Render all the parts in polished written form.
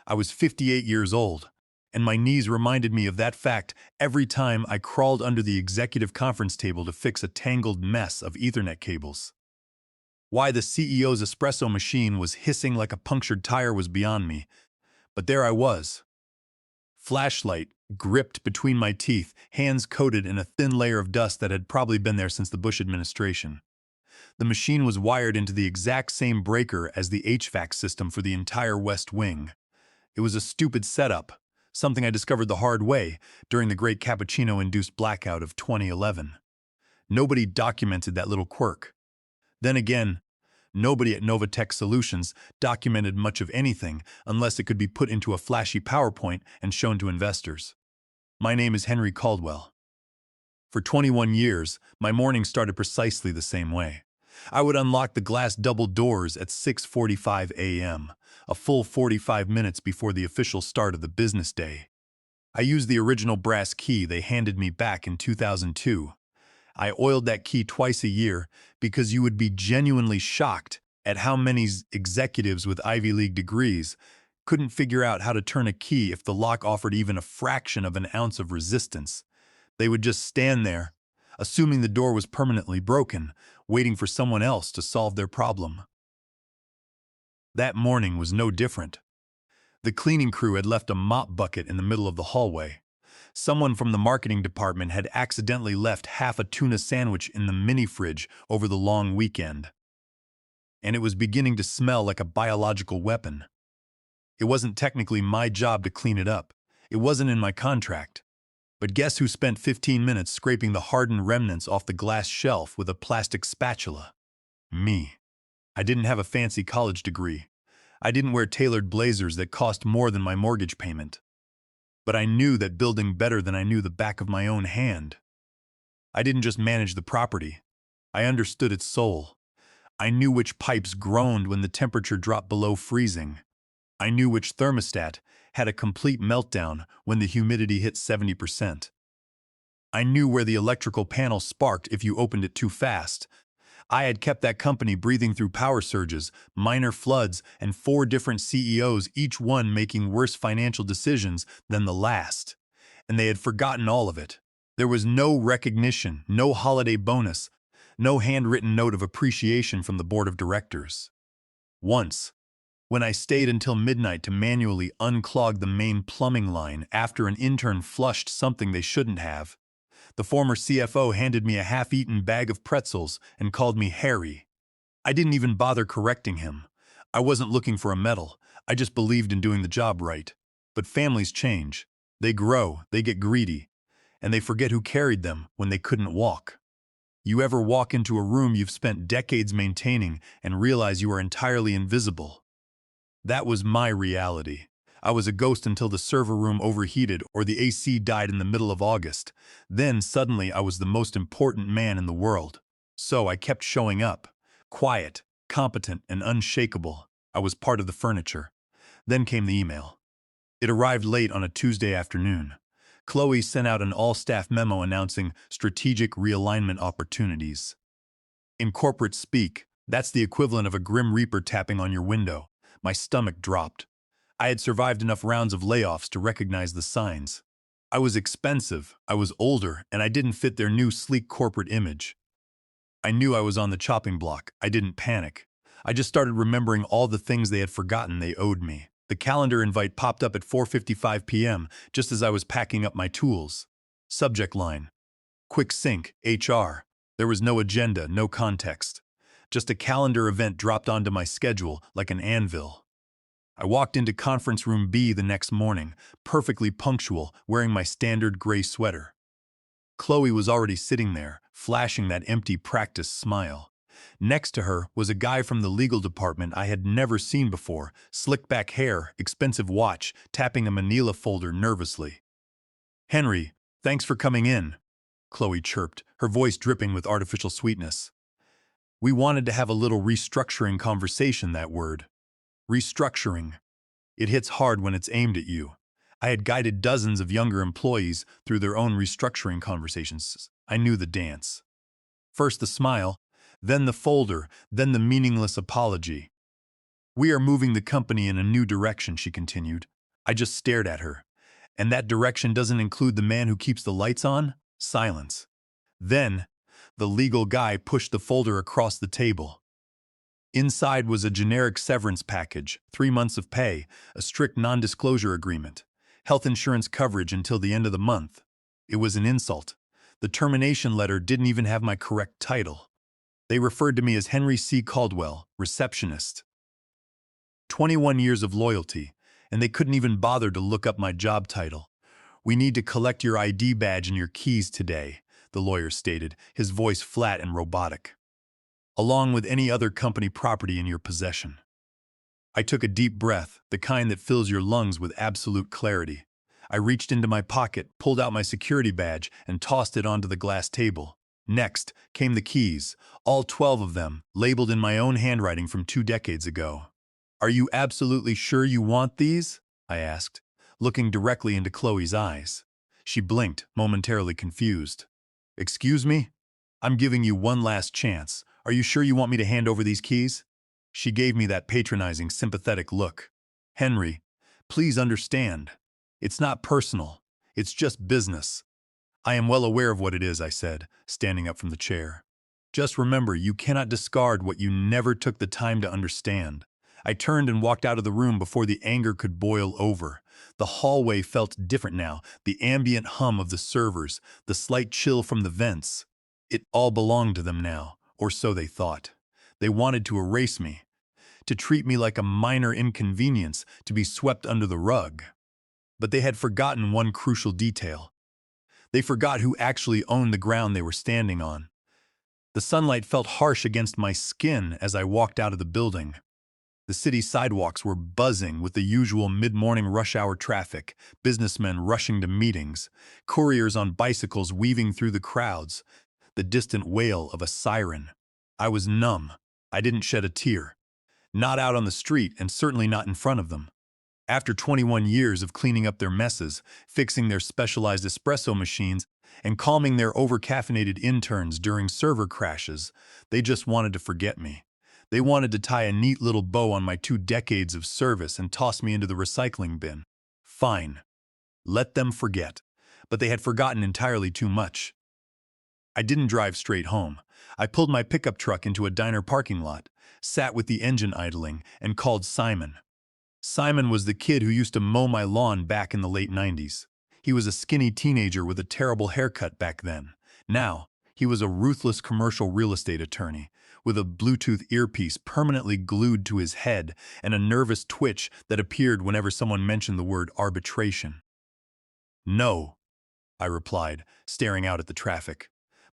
I was 58 years old, and my knees reminded me of that fact every time I crawled under the executive conference table to fix a tangled mess of Ethernet cables. Why the CEO's espresso machine was hissing like a punctured tire was beyond me, but there I was. Flashlight gripped between my teeth, hands coated in a thin layer of dust that had probably been there since the Bush administration. The machine was wired into the exact same breaker as the HVAC system for the entire West Wing. It was a stupid setup, something I discovered the hard way during the great cappuccino-induced blackout of 2011. Nobody documented that little quirk. Then again, nobody at Novatech Solutions documented much of anything unless it could be put into a flashy PowerPoint and shown to investors. My name is Henry Caldwell. For 21 years, my mornings started precisely the same way. I would unlock the glass double doors at 6:45 a.m., a full 45 minutes before the official start of the business day. I used the original brass key they handed me back in 2002. I oiled that key twice a year because you would be genuinely shocked at how many executives with Ivy League degrees couldn't figure out how to turn a key if the lock offered even a fraction of an ounce of resistance. They would just stand there, assuming the door was permanently broken, waiting for someone else to solve their problem. That morning was no different. The cleaning crew had left a mop bucket in the middle of the hallway. Someone from the marketing department had accidentally left half a tuna sandwich in the mini-fridge over the long weekend. And it was beginning to smell like a biological weapon. It wasn't technically my job to clean it up. It wasn't in my contract. But guess who spent 15 minutes scraping the hardened remnants off the glass shelf with a plastic spatula? Me. I didn't have a fancy college degree. I didn't wear tailored blazers that cost more than my mortgage payment. But I knew that building better than I knew the back of my own hand. I didn't just manage the property. I understood its soul. I knew which pipes groaned when the temperature dropped below freezing. I knew which thermostat had a complete meltdown when the humidity hit 70%. I knew where the electrical panel sparked if you opened it too fast. I had kept that company breathing through power surges, minor floods, and 4 different CEOs, each one making worse financial decisions than the last. And they had forgotten all of it. There was no recognition, no holiday bonus, no handwritten note of appreciation from the board of directors. Once, when I stayed until midnight to manually unclog the main plumbing line after an intern flushed something they shouldn't have, the former CFO handed me a half-eaten bag of pretzels and called me Harry. I didn't even bother correcting him. I wasn't looking for a medal. I just believed in doing the job right. But families change. They grow, they get greedy, and they forget who carried them when they couldn't walk. You ever walk into a room you've spent decades maintaining and realize you are entirely invisible? That was my reality. I was a ghost until the server room overheated or the AC died in the middle of August. Then suddenly I was the most important man in the world. So I kept showing up. Quiet, competent, and unshakable. I was part of the furniture. Then came the email. It arrived late on a Tuesday afternoon. Chloe sent out an all-staff memo announcing strategic realignment opportunities. In corporate speak, that's the equivalent of a grim reaper tapping on your window. My stomach dropped. I had survived enough rounds of layoffs to recognize the signs. I was expensive, I was older, and I didn't fit their new sleek corporate image. I knew I was on the chopping block. I didn't panic. I just started remembering all the things they had forgotten they owed me. The calendar invite popped up at 4:55 p.m. just as I was packing up my tools. Subject line: Quick Sync, HR. There was no agenda, no context. Just a calendar event dropped onto my schedule like an anvil. I walked into conference room B the next morning, perfectly punctual, wearing my standard gray sweater. Chloe was already sitting there, flashing that empty practice smile. Next to her was a guy from the legal department I had never seen before, slick back hair, expensive watch, tapping a manila folder nervously. "Henry, thanks for coming in," Chloe chirped, her voice dripping with artificial sweetness. We wanted to have a little restructuring conversation, that word. Restructuring. It hits hard when it's aimed at you. I had guided dozens of younger employees through their own restructuring conversations. I knew the dance. First the smile, then the folder, then the meaningless apology. We are moving the company in a new direction, she continued. I just stared at her. And that direction doesn't include the man who keeps the lights on? Silence. Then, the legal guy pushed the folder across the table. Inside was a generic severance package, 3 months of pay, a strict non-disclosure agreement, health insurance coverage until the end of the month. It was an insult. The termination letter didn't even have my correct title. They referred to me as Henry C. Caldwell, receptionist. 21 years of loyalty, and they couldn't even bother to look up my job title. We need to collect your ID badge and your keys today, the lawyer stated, his voice flat and robotic, along with any other company property in your possession. I took a deep breath, the kind that fills your lungs with absolute clarity. I reached into my pocket, pulled out my security badge, and tossed it onto the glass table. Next came the keys, all 12 of them, labeled in my own handwriting from 2 decades ago. Are you absolutely sure you want these? I asked, looking directly into Chloe's eyes. She blinked, momentarily confused. Excuse me? I'm giving you one last chance. Are you sure you want me to hand over these keys? She gave me that patronizing, sympathetic look. Henry, please understand. It's not personal. It's just business. I am well aware of what it is, I said, standing up from the chair. Just remember, you cannot discard what you never took the time to understand. I turned and walked out of the room before the anger could boil over. The hallway felt different now, the ambient hum of the servers, the slight chill from the vents. It all belonged to them now, or so they thought. They wanted to erase me, to treat me like a minor inconvenience, to be swept under the rug. But they had forgotten one crucial detail. They forgot who actually owned the ground they were standing on. The sunlight felt harsh against my skin as I walked out of the building. The city sidewalks were buzzing with the usual mid-morning rush-hour traffic, businessmen rushing to meetings, couriers on bicycles weaving through the crowds, the distant wail of a siren. I was numb. I didn't shed a tear. Not out on the street, and certainly not in front of them. After 21 years of cleaning up their messes, fixing their specialized espresso machines, and calming their over-caffeinated interns during server crashes, they just wanted to forget me. They wanted to tie a neat little bow on my 2 decades of service and toss me into the recycling bin. Fine. Let them forget. But they had forgotten entirely too much. I didn't drive straight home. I pulled my pickup truck into a diner parking lot, sat with the engine idling, and called Simon. Simon was the kid who used to mow my lawn back in the late 90s. He was a skinny teenager with a terrible haircut back then. Now, he was a ruthless commercial real estate attorney, with a Bluetooth earpiece permanently glued to his head and a nervous twitch that appeared whenever someone mentioned the word arbitration. No, I replied, staring out at the traffic.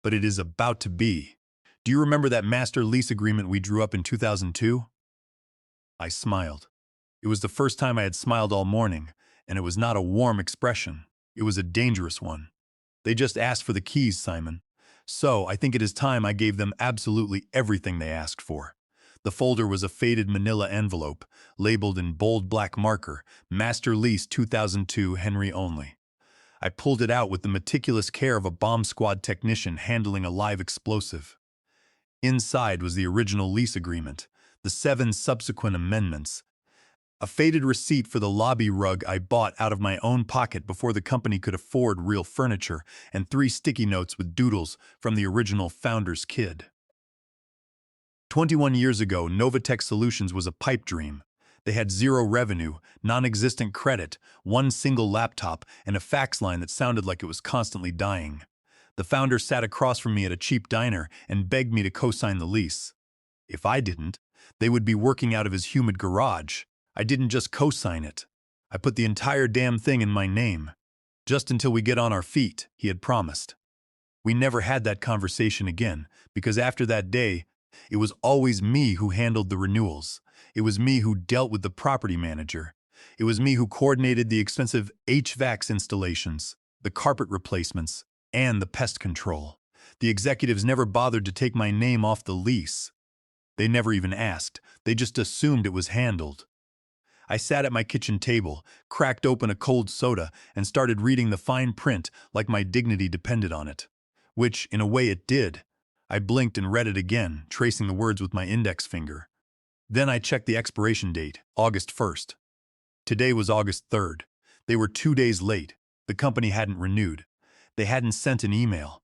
But it is about to be. Do you remember that master lease agreement we drew up in 2002? I smiled. It was the first time I had smiled all morning, and it was not a warm expression. It was a dangerous one. They just asked for the keys, Simon. So I think it is time I gave them absolutely everything they asked for. The folder was a faded manila envelope, labeled in bold black marker, Master Lease 2002 Henry only. I pulled it out with the meticulous care of a bomb squad technician handling a live explosive. Inside was the original lease agreement, the 7 subsequent amendments, a faded receipt for the lobby rug I bought out of my own pocket before the company could afford real furniture, and 3 sticky notes with doodles from the original founder's kid. 21 years ago, Novatech Solutions was a pipe dream. They had 0 revenue, non-existent credit, 1 single laptop, and a fax line that sounded like it was constantly dying. The founder sat across from me at a cheap diner and begged me to co-sign the lease. If I didn't, they would be working out of his humid garage. I didn't just co-sign it. I put the entire damn thing in my name. Just until we get on our feet, he had promised. We never had that conversation again, because after that day, it was always me who handled the renewals. It was me who dealt with the property manager. It was me who coordinated the expensive HVAC installations, the carpet replacements, and the pest control. The executives never bothered to take my name off the lease. They never even asked. They just assumed it was handled. I sat at my kitchen table, cracked open a cold soda, and started reading the fine print like my dignity depended on it. Which, in a way, it did. I blinked and read it again, tracing the words with my index finger. Then I checked the expiration date, August 1st. Today was August 3rd. They were 2 days late. The company hadn't renewed. They hadn't sent an email.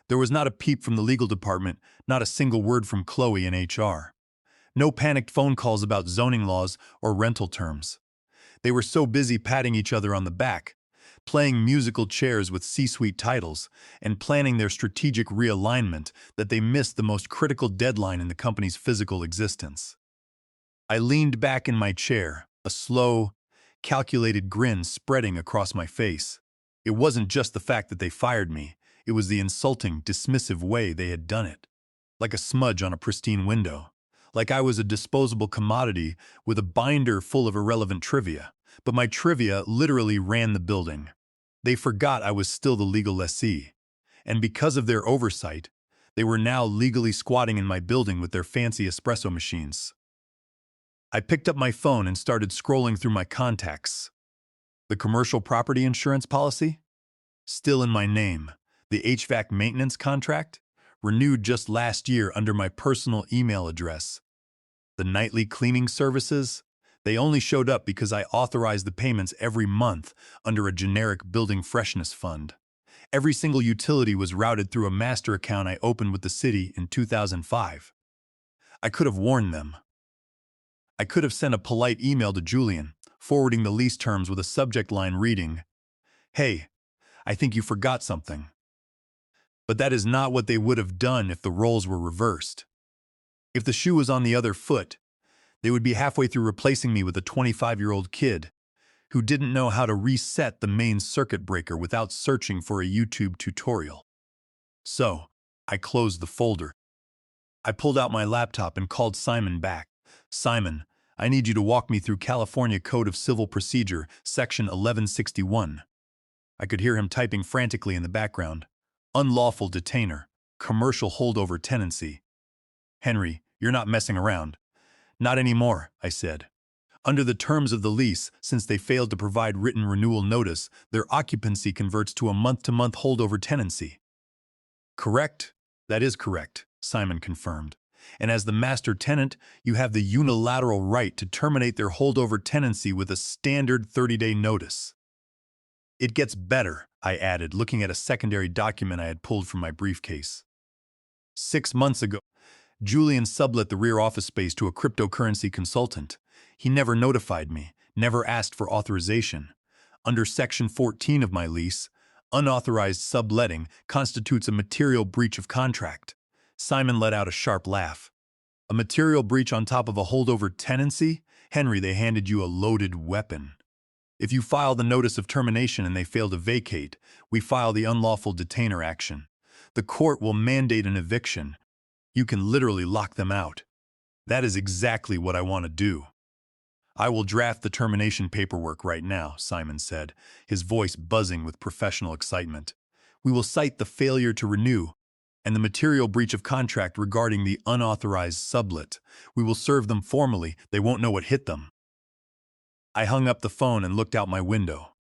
There was not a peep from the legal department, not a single word from Chloe in HR. No panicked phone calls about zoning laws or rental terms. They were so busy patting each other on the back, playing musical chairs with C-suite titles, and planning their strategic realignment that they missed the most critical deadline in the company's physical existence. I leaned back in my chair, a slow, calculated grin spreading across my face. It wasn't just the fact that they fired me, it was the insulting, dismissive way they had done it. Like a smudge on a pristine window. Like I was a disposable commodity with a binder full of irrelevant trivia. But my trivia literally ran the building. They forgot I was still the legal lessee. And because of their oversight, they were now legally squatting in my building with their fancy espresso machines. I picked up my phone and started scrolling through my contacts. The commercial property insurance policy? Still in my name. The HVAC maintenance contract? Renewed just last year under my personal email address. The nightly cleaning services? They only showed up because I authorized the payments every month under a generic building freshness fund. Every single utility was routed through a master account I opened with the city in 2005. I could have warned them. I could have sent a polite email to Julian, forwarding the lease terms with a subject line reading, "Hey, I think you forgot something." But that is not what they would have done if the roles were reversed. If the shoe was on the other foot, they would be halfway through replacing me with a 25-year-old kid who didn't know how to reset the main circuit breaker without searching for a YouTube tutorial. So, I closed the folder. I pulled out my laptop and called Simon back. "Simon, I need you to walk me through California Code of Civil Procedure, Section 1161. I could hear him typing frantically in the background. Unlawful detainer, commercial holdover tenancy. "Henry, you're not messing around." "Not anymore," I said. "Under the terms of the lease, since they failed to provide written renewal notice, their occupancy converts to a month-to-month holdover tenancy." "Correct? That is correct," Simon confirmed. "And as the master tenant, you have the unilateral right to terminate their holdover tenancy with a standard 30-day notice." "It gets better," I added, looking at a secondary document I had pulled from my briefcase. 6 months ago, Julian sublet the rear office space to a cryptocurrency consultant. He never notified me, never asked for authorization. Under Section 14 of my lease, unauthorized subletting constitutes a material breach of contract. Simon let out a sharp laugh. "A material breach on top of a holdover tenancy? Henry, they handed you a loaded weapon. If you file the notice of termination and they fail to vacate, we file the unlawful detainer action. The court will mandate an eviction. You can literally lock them out. That is exactly what I want to do." "I will draft the termination paperwork right now," Simon said, his voice buzzing with professional excitement. "We will cite the failure to renew and the material breach of contract regarding the unauthorized sublet. We will serve them formally. They won't know what hit them." I hung up the phone and looked out my window.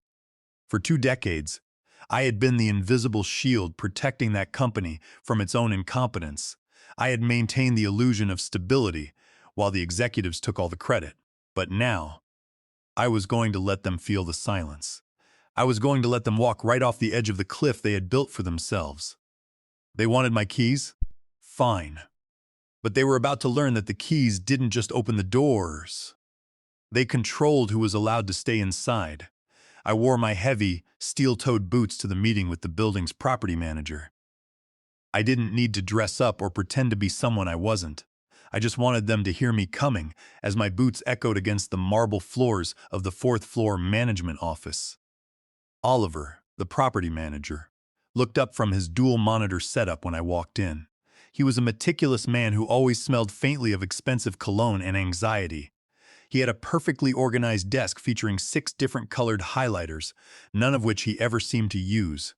For 2 decades, I had been the invisible shield protecting that company from its own incompetence. I had maintained the illusion of stability while the executives took all the credit. But now, I was going to let them feel the silence. I was going to let them walk right off the edge of the cliff they had built for themselves. They wanted my keys? Fine. But they were about to learn that the keys didn't just open the doors. They controlled who was allowed to stay inside. I wore my heavy, steel-toed boots to the meeting with the building's property manager. I didn't need to dress up or pretend to be someone I wasn't. I just wanted them to hear me coming as my boots echoed against the marble floors of the 4th-floor management office. Oliver, the property manager, looked up from his dual-monitor setup when I walked in. He was a meticulous man who always smelled faintly of expensive cologne and anxiety. He had a perfectly organized desk featuring 6 different colored highlighters, none of which he ever seemed to use.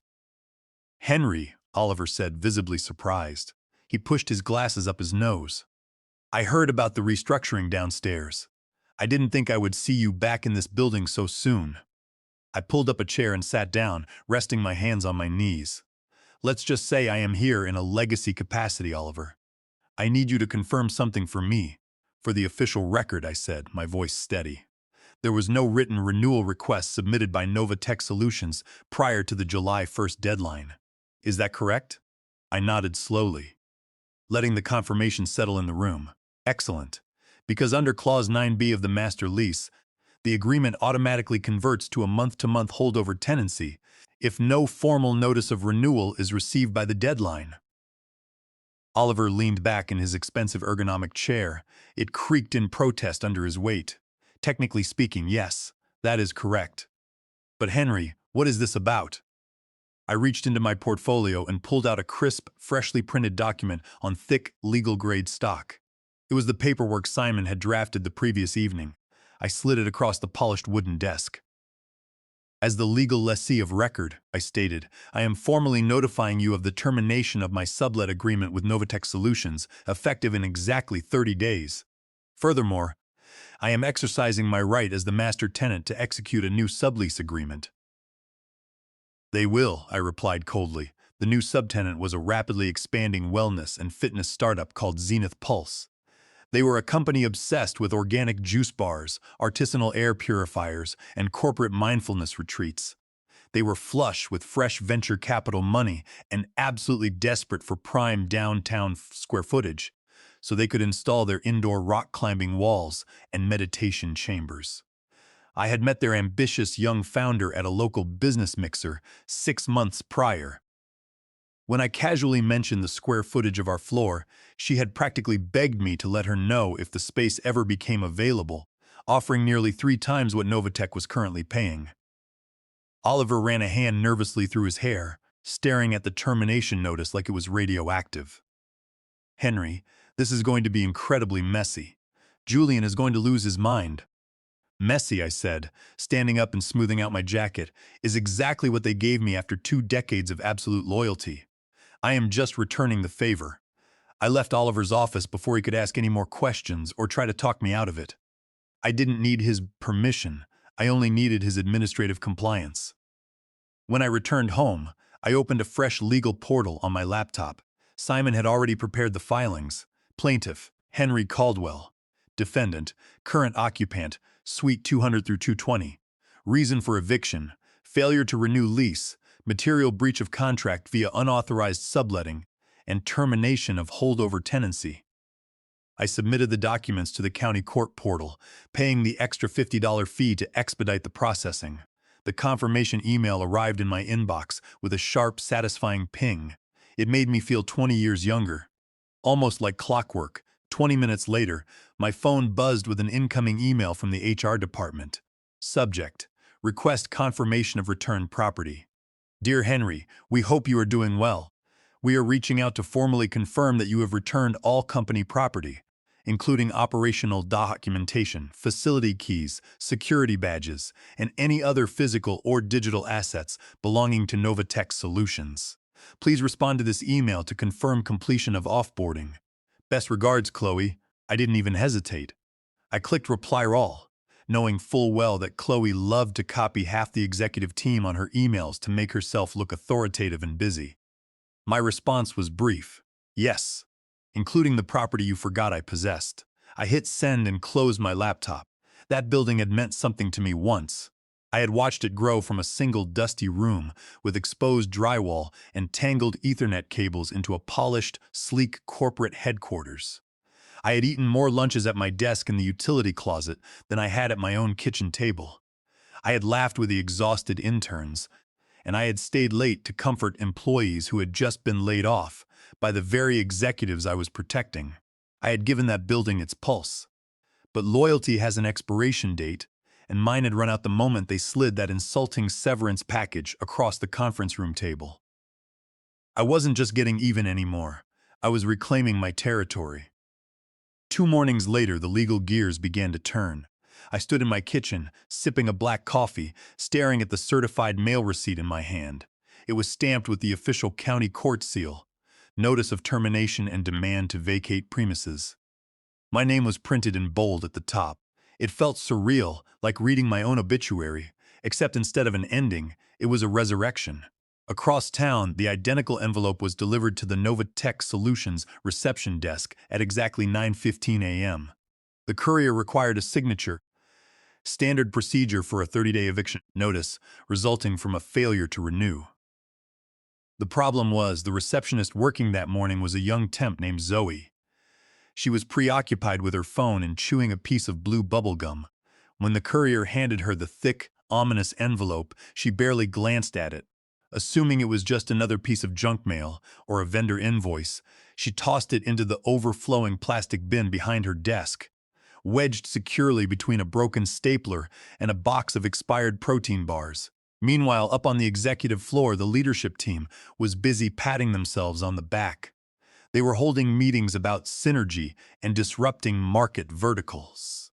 "Henry," Oliver said, visibly surprised. He pushed his glasses up his nose. "I heard about the restructuring downstairs. I didn't think I would see you back in this building so soon." I pulled up a chair and sat down, resting my hands on my knees. "Let's just say I am here in a legacy capacity, Oliver. I need you to confirm something for me. For the official record, I said, my voice steady. There was no written renewal request submitted by Novatech Solutions prior to the July 1st deadline. Is that correct? I nodded slowly, letting the confirmation settle in the room. Excellent. Because under Clause 9b of the master lease, the agreement automatically converts to a month-to-month holdover tenancy if no formal notice of renewal is received by the deadline. Oliver leaned back in his expensive ergonomic chair. It creaked in protest under his weight. Technically speaking, yes, that is correct. But Henry, what is this about? I reached into my portfolio and pulled out a crisp, freshly printed document on thick, legal-grade stock. It was the paperwork Simon had drafted the previous evening. I slid it across the polished wooden desk. As the legal lessee of record, I stated, I am formally notifying you of the termination of my sublet agreement with Novatech Solutions, effective in exactly 30 days. Furthermore, I am exercising my right as the master tenant to execute a new sublease agreement. They will, I replied coldly. The new subtenant was a rapidly expanding wellness and fitness startup called Zenith Pulse. They were a company obsessed with organic juice bars, artisanal air purifiers, and corporate mindfulness retreats. They were flush with fresh venture capital money and absolutely desperate for prime downtown square footage, so they could install their indoor rock-climbing walls and meditation chambers. I had met their ambitious young founder at a local business mixer 6 months prior. When I casually mentioned the square footage of our floor, she had practically begged me to let her know if the space ever became available, offering nearly 3 times what Novatech was currently paying. Oliver ran a hand nervously through his hair, staring at the termination notice like it was radioactive. Henry, this is going to be incredibly messy. Julian is going to lose his mind. Messy, I said, standing up and smoothing out my jacket, is exactly what they gave me after 2 decades of absolute loyalty. I am just returning the favor. I left Oliver's office before he could ask any more questions or try to talk me out of it. I didn't need his permission. I only needed his administrative compliance. When I returned home, I opened a fresh legal portal on my laptop. Simon had already prepared the filings. Plaintiff, Henry Caldwell. Defendant, current occupant, Suite 200 through 220. Reason for eviction, failure to renew lease, material breach of contract via unauthorized subletting, and termination of holdover tenancy. I submitted the documents to the county court portal, paying the extra $50 fee to expedite the processing. The confirmation email arrived in my inbox with a sharp, satisfying ping. It made me feel 20 years younger. Almost like clockwork, 20 minutes later, my phone buzzed with an incoming email from the HR department. Subject: Request confirmation of returned property. Dear Henry, we hope you are doing well. We are reaching out to formally confirm that you have returned all company property, including operational documentation, facility keys, security badges, and any other physical or digital assets belonging to Novatech Solutions. Please respond to this email to confirm completion of offboarding. Best regards, Chloe. I didn't even hesitate. I clicked Reply All, knowing full well that Chloe loved to copy half the executive team on her emails to make herself look authoritative and busy. My response was brief. Yes, including the property you forgot I possessed. I hit send and closed my laptop. That building had meant something to me once. I had watched it grow from a single dusty room with exposed drywall and tangled Ethernet cables into a polished, sleek corporate headquarters. I had eaten more lunches at my desk in the utility closet than I had at my own kitchen table. I had laughed with the exhausted interns, and I had stayed late to comfort employees who had just been laid off by the very executives I was protecting. I had given that building its pulse. But loyalty has an expiration date, and mine had run out the moment they slid that insulting severance package across the conference room table. I wasn't just getting even anymore. I was reclaiming my territory. 2 mornings later, the legal gears began to turn. I stood in my kitchen, sipping a black coffee, staring at the certified mail receipt in my hand. It was stamped with the official county court seal, notice of termination and demand to vacate premises. My name was printed in bold at the top. It felt surreal, like reading my own obituary, except instead of an ending, it was a resurrection. Across town, the identical envelope was delivered to the Novatech Solutions reception desk at exactly 9:15 a.m. The courier required a signature, standard procedure for a 30-day eviction notice resulting from a failure to renew. The problem was the receptionist working that morning was a young temp named Zoe. She was preoccupied with her phone and chewing a piece of blue bubble gum. When the courier handed her the thick, ominous envelope, she barely glanced at it. Assuming it was just another piece of junk mail or a vendor invoice, she tossed it into the overflowing plastic bin behind her desk. Wedged securely between a broken stapler and a box of expired protein bars. Meanwhile, up on the executive floor, the leadership team was busy patting themselves on the back. They were holding meetings about synergy and disrupting market verticals.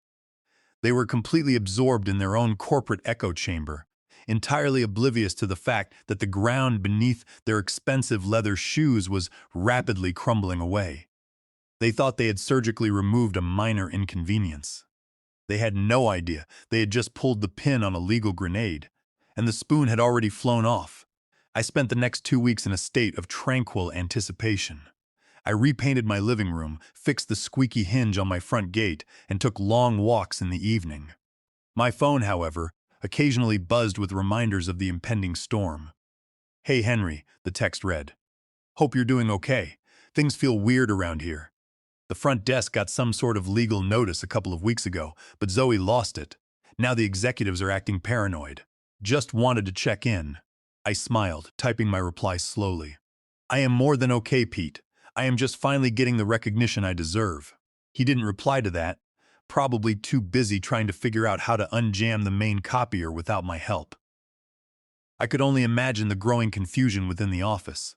They were completely absorbed in their own corporate echo chamber, entirely oblivious to the fact that the ground beneath their expensive leather shoes was rapidly crumbling away. They thought they had surgically removed a minor inconvenience. They had no idea they had just pulled the pin on a legal grenade, and the spoon had already flown off. I spent the next 2 weeks in a state of tranquil anticipation. I repainted my living room, fixed the squeaky hinge on my front gate, and took long walks in the evening. My phone, however, occasionally buzzed with reminders of the impending storm. "Hey Henry," the text read. "Hope you're doing okay. Things feel weird around here. The front desk got some sort of legal notice a couple of weeks ago, but Zoe lost it. Now the executives are acting paranoid. Just wanted to check in." I smiled, typing my reply slowly. "I am more than okay, Pete. I am just finally getting the recognition I deserve." He didn't reply to that, probably too busy trying to figure out how to unjam the main copier without my help. I could only imagine the growing confusion within the office.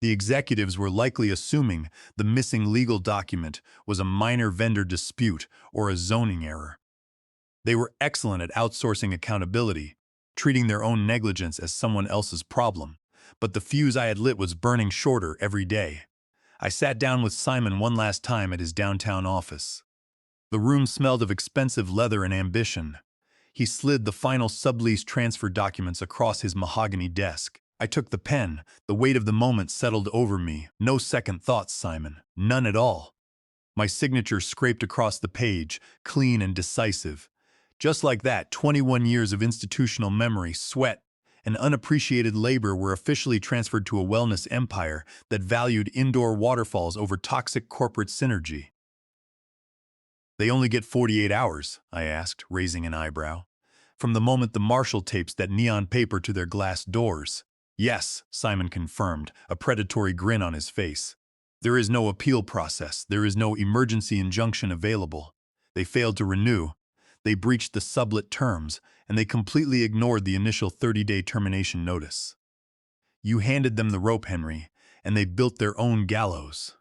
The executives were likely assuming the missing legal document was a minor vendor dispute or a zoning error. They were excellent at outsourcing accountability, treating their own negligence as someone else's problem, but the fuse I had lit was burning shorter every day. I sat down with Simon one last time at his downtown office. The room smelled of expensive leather and ambition. He slid the final sublease transfer documents across his mahogany desk. I took the pen. The weight of the moment settled over me. "No second thoughts, Simon. None at all." My signature scraped across the page, clean and decisive. Just like that, 21 years of institutional memory, sweat, and unappreciated labor were officially transferred to a wellness empire that valued indoor waterfalls over toxic corporate synergy. "They only get 48 hours, I asked, raising an eyebrow. "From the moment the Marshall tapes that neon paper to their glass doors." "Yes," Simon confirmed, a predatory grin on his face. "There is no appeal process. There is no emergency injunction available. They failed to renew. They breached the sublet terms, and they completely ignored the initial 30-day termination notice. You handed them the rope, Henry, and they built their own gallows."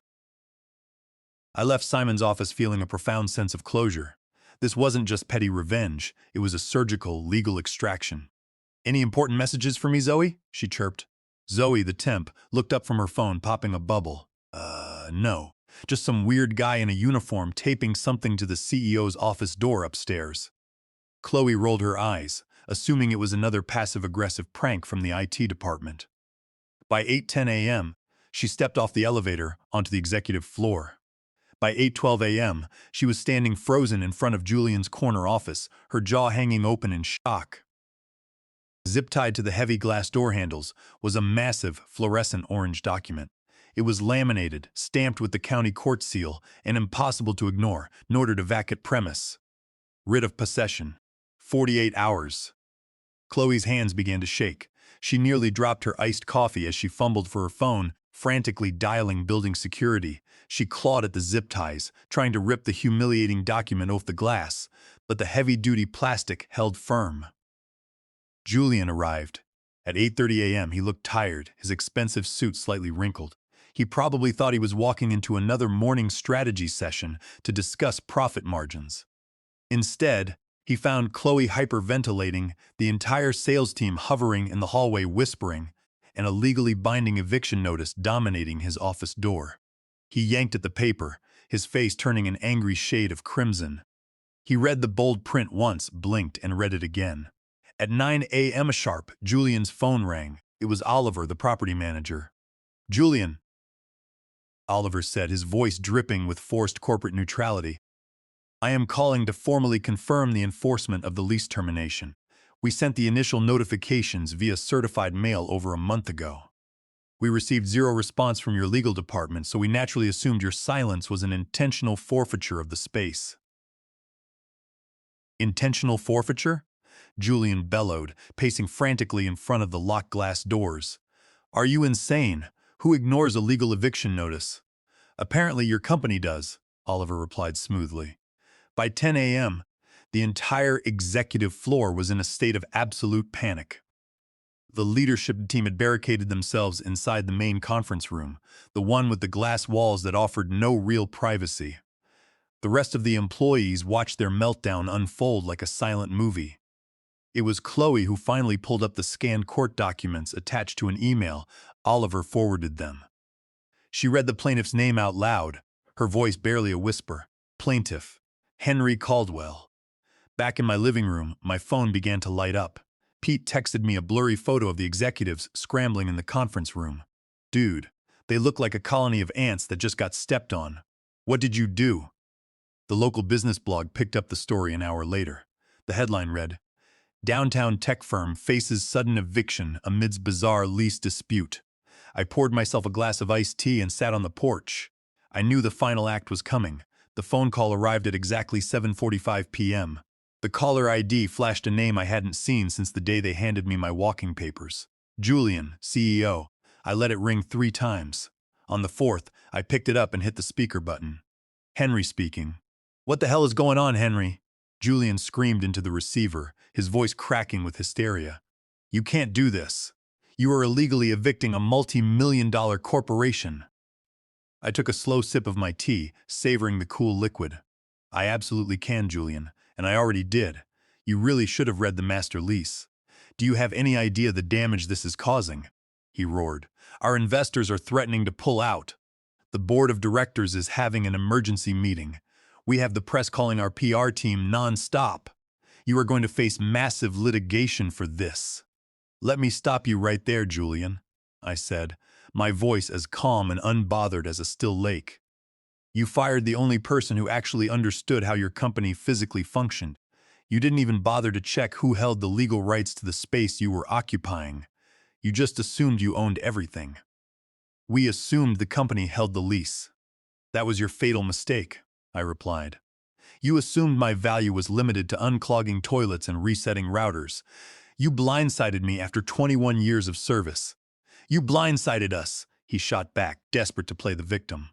I left Simon's office feeling a profound sense of closure. This wasn't just petty revenge, it was a surgical, legal extraction. "Any important messages for me, Zoe?" she chirped. Zoe, the temp, looked up from her phone, popping a bubble. No. Just some weird guy in a uniform taping something to the CEO's office door upstairs." Chloe rolled her eyes, assuming it was another passive-aggressive prank from the IT department. By 8:10 a.m., she stepped off the elevator onto the executive floor. By 8:12 a.m., she was standing frozen in front of Julian's corner office, her jaw hanging open in shock. Zip-tied to the heavy glass door handles was a massive, fluorescent orange document. It was laminated, stamped with the county court seal, and impossible to ignore, nor to vacate premise. Writ of possession. 48 hours. Chloe's hands began to shake. She nearly dropped her iced coffee as she fumbled for her phone, frantically dialing building security. She clawed at the zip ties, trying to rip the humiliating document off the glass, but the heavy-duty plastic held firm. Julian arrived. At 8:30 a.m., he looked tired, his expensive suit slightly wrinkled. He probably thought he was walking into another morning strategy session to discuss profit margins. Instead, he found Chloe hyperventilating, the entire sales team hovering in the hallway whispering, and a legally binding eviction notice dominating his office door. He yanked at the paper, his face turning an angry shade of crimson. He read the bold print once, blinked, and read it again. At 9 a.m. sharp, Julian's phone rang. It was Oliver, the property manager. "Julian," Oliver said, his voice dripping with forced corporate neutrality. I am calling to formally confirm the enforcement of the lease termination. We sent the initial notifications via certified mail over a month ago. We received zero response from your legal department, so we naturally assumed your silence was an intentional forfeiture of the space. Intentional forfeiture? Julian bellowed, pacing frantically in front of the locked glass doors. Are you insane? Who ignores a legal eviction notice? Apparently your company does, Oliver replied smoothly. By 10 a.m., the entire executive floor was in a state of absolute panic. The leadership team had barricaded themselves inside the main conference room, the one with the glass walls that offered no real privacy. The rest of the employees watched their meltdown unfold like a silent movie. It was Chloe who finally pulled up the scanned court documents attached to an email Oliver forwarded them. She read the plaintiff's name out loud, her voice barely a whisper. Plaintiff, Henry Caldwell. Back in my living room, my phone began to light up. Pete texted me a blurry photo of the executives scrambling in the conference room. Dude, they look like a colony of ants that just got stepped on. What did you do? The local business blog picked up the story an hour later. The headline read, Downtown tech firm faces sudden eviction amidst bizarre lease dispute. I poured myself a glass of iced tea and sat on the porch. I knew the final act was coming. The phone call arrived at exactly 7:45 p.m. The caller ID flashed a name I hadn't seen since the day they handed me my walking papers. Julian, CEO. I let it ring 3 times. On the 4th, I picked it up and hit the speaker button. Henry speaking. What the hell is going on, Henry? Julian screamed into the receiver, his voice cracking with hysteria. You can't do this. You are illegally evicting a multi-million-dollar corporation. I took a slow sip of my tea, savoring the cool liquid. I absolutely can, Julian, and I already did. You really should have read the master lease. Do you have any idea the damage this is causing? He roared. Our investors are threatening to pull out. The board of directors is having an emergency meeting. We have the press calling our PR team non-stop. You are going to face massive litigation for this. Let me stop you right there, Julian, I said, my voice as calm and unbothered as a still lake. You fired the only person who actually understood how your company physically functioned. You didn't even bother to check who held the legal rights to the space you were occupying. You just assumed you owned everything. We assumed the company held the lease. That was your fatal mistake, I replied. You assumed my value was limited to unclogging toilets and resetting routers. You blindsided me after 21 years of service. You blindsided us, he shot back, desperate to play the victim.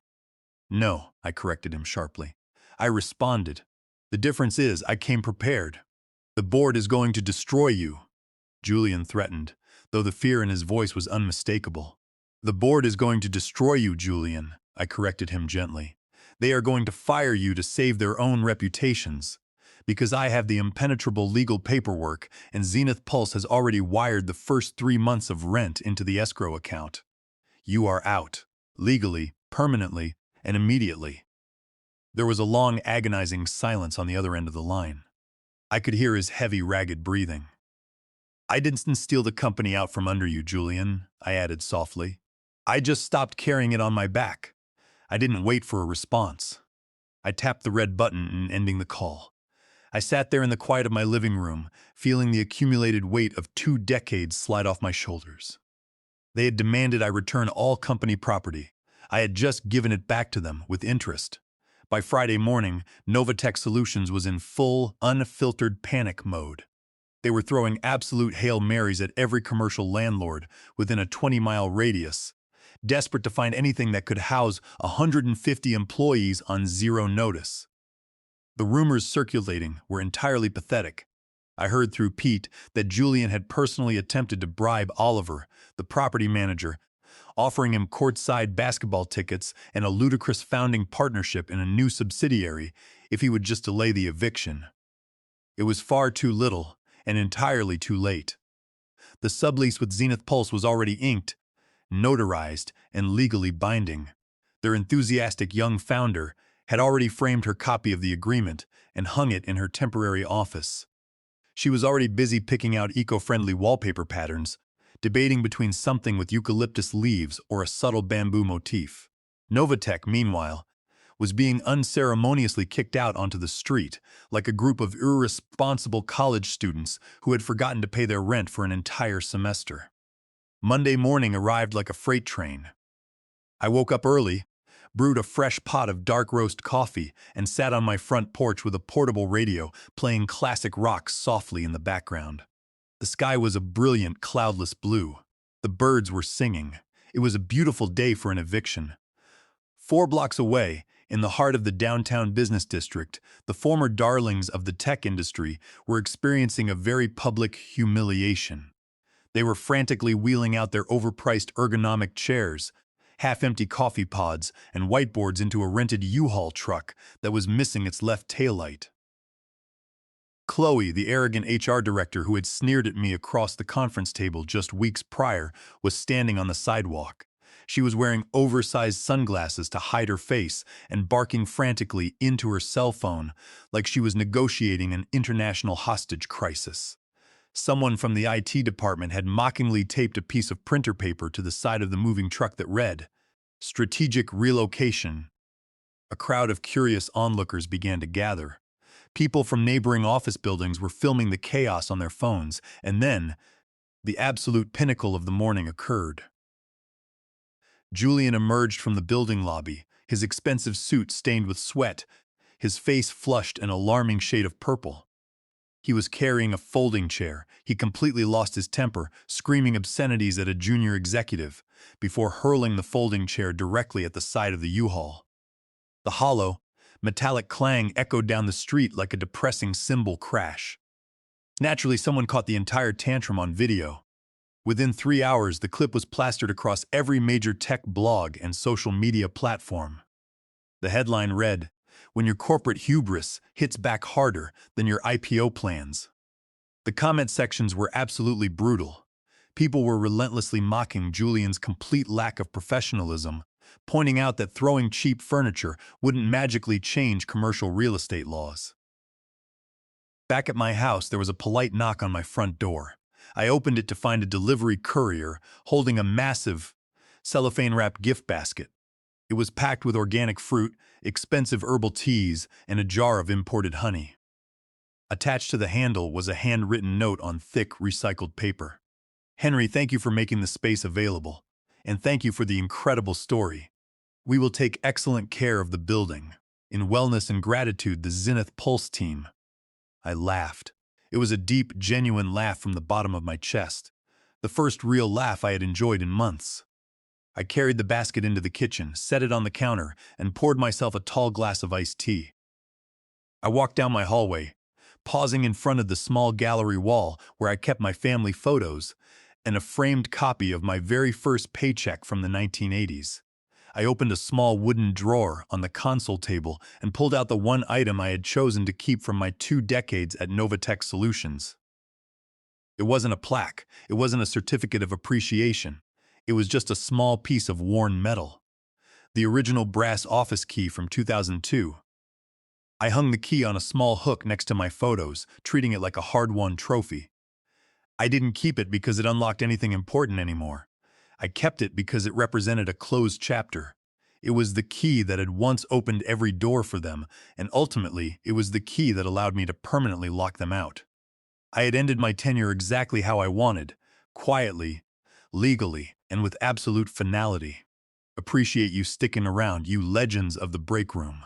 No, I corrected him sharply. I responded. The difference is I came prepared. The board is going to destroy you, Julian threatened, though the fear in his voice was unmistakable. The board is going to destroy you, Julian, I corrected him gently. They are going to fire you to save their own reputations. Because I have the impenetrable legal paperwork and Zenith Pulse has already wired the first 3 months of rent into the escrow account. You are out, legally, permanently, and immediately. There was a long, agonizing silence on the other end of the line. I could hear his heavy, ragged breathing. I didn't steal the company out from under you, Julian, I added softly. I just stopped carrying it on my back. I didn't wait for a response. I tapped the red button and ending the call. I sat there in the quiet of my living room, feeling the accumulated weight of 2 decades slide off my shoulders. They had demanded I return all company property. I had just given it back to them with interest. By Friday morning, Novatech Solutions was in full, unfiltered panic mode. They were throwing absolute Hail Marys at every commercial landlord within a 20-mile radius, desperate to find anything that could house 150 employees on zero notice. The rumors circulating were entirely pathetic. I heard through Pete that Julian had personally attempted to bribe Oliver, the property manager, offering him courtside basketball tickets and a ludicrous founding partnership in a new subsidiary if he would just delay the eviction. It was far too little and entirely too late. The sublease with Zenith Pulse was already inked, notarized, and legally binding. Their enthusiastic young founder had already framed her copy of the agreement and hung it in her temporary office. She was already busy picking out eco-friendly wallpaper patterns, debating between something with eucalyptus leaves or a subtle bamboo motif. Novatech, meanwhile, was being unceremoniously kicked out onto the street, like a group of irresponsible college students who had forgotten to pay their rent for an entire semester. Monday morning arrived like a freight train. I woke up early, brewed a fresh pot of dark roast coffee, and sat on my front porch with a portable radio playing classic rock softly in the background. The sky was a brilliant, cloudless blue. The birds were singing. It was a beautiful day for an eviction. 4 blocks away, in the heart of the downtown business district, the former darlings of the tech industry were experiencing a very public humiliation. They were frantically wheeling out their overpriced ergonomic chairs, half-empty coffee pods, and whiteboards into a rented U-Haul truck that was missing its left taillight. Chloe, the arrogant HR director who had sneered at me across the conference table just weeks prior, was standing on the sidewalk. She was wearing oversized sunglasses to hide her face and barking frantically into her cell phone like she was negotiating an international hostage crisis. Someone from the IT department had mockingly taped a piece of printer paper to the side of the moving truck that read, "Strategic relocation." A crowd of curious onlookers began to gather. People from neighboring office buildings were filming the chaos on their phones, and then, the absolute pinnacle of the morning occurred. Julian emerged from the building lobby, his expensive suit stained with sweat, his face flushed an alarming shade of purple. He was carrying a folding chair. He completely lost his temper, screaming obscenities at a junior executive, before hurling the folding chair directly at the side of the U-Haul. The hollow, metallic clang echoed down the street like a depressing cymbal crash. Naturally, someone caught the entire tantrum on video. Within 3 hours, the clip was plastered across every major tech blog and social media platform. The headline read, "When your corporate hubris hits back harder than your IPO plans." The comment sections were absolutely brutal. People were relentlessly mocking Julian's complete lack of professionalism, pointing out that throwing cheap furniture wouldn't magically change commercial real estate laws. Back at my house, there was a polite knock on my front door. I opened it to find a delivery courier holding a massive, cellophane-wrapped gift basket. It was packed with organic fruit, expensive herbal teas, and a jar of imported honey. Attached to the handle was a handwritten note on thick, recycled paper. "Henry, thank you for making the space available, and thank you for the incredible story. We will take excellent care of the building. In wellness and gratitude, the Zenith Pulse team." I laughed. It was a deep, genuine laugh from the bottom of my chest. The first real laugh I had enjoyed in months. I carried the basket into the kitchen, set it on the counter, and poured myself a tall glass of iced tea. I walked down my hallway, pausing in front of the small gallery wall where I kept my family photos and a framed copy of my very first paycheck from the 1980s. I opened a small wooden drawer on the console table and pulled out the one item I had chosen to keep from my 2 decades at Novatech Solutions. It wasn't a plaque. It wasn't a certificate of appreciation. It was just a small piece of worn metal. The original brass office key from 2002. I hung the key on a small hook next to my photos, treating it like a hard-won trophy. I didn't keep it because it unlocked anything important anymore. I kept it because it represented a closed chapter. It was the key that had once opened every door for them, and ultimately, it was the key that allowed me to permanently lock them out. I had ended my tenure exactly how I wanted, quietly, legally, and with absolute finality. Appreciate you sticking around, you legends of the break room.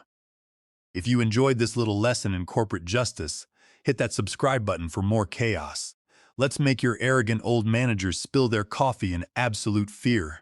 If you enjoyed this little lesson in corporate justice, hit that subscribe button for more chaos. Let's make your arrogant old managers spill their coffee in absolute fear.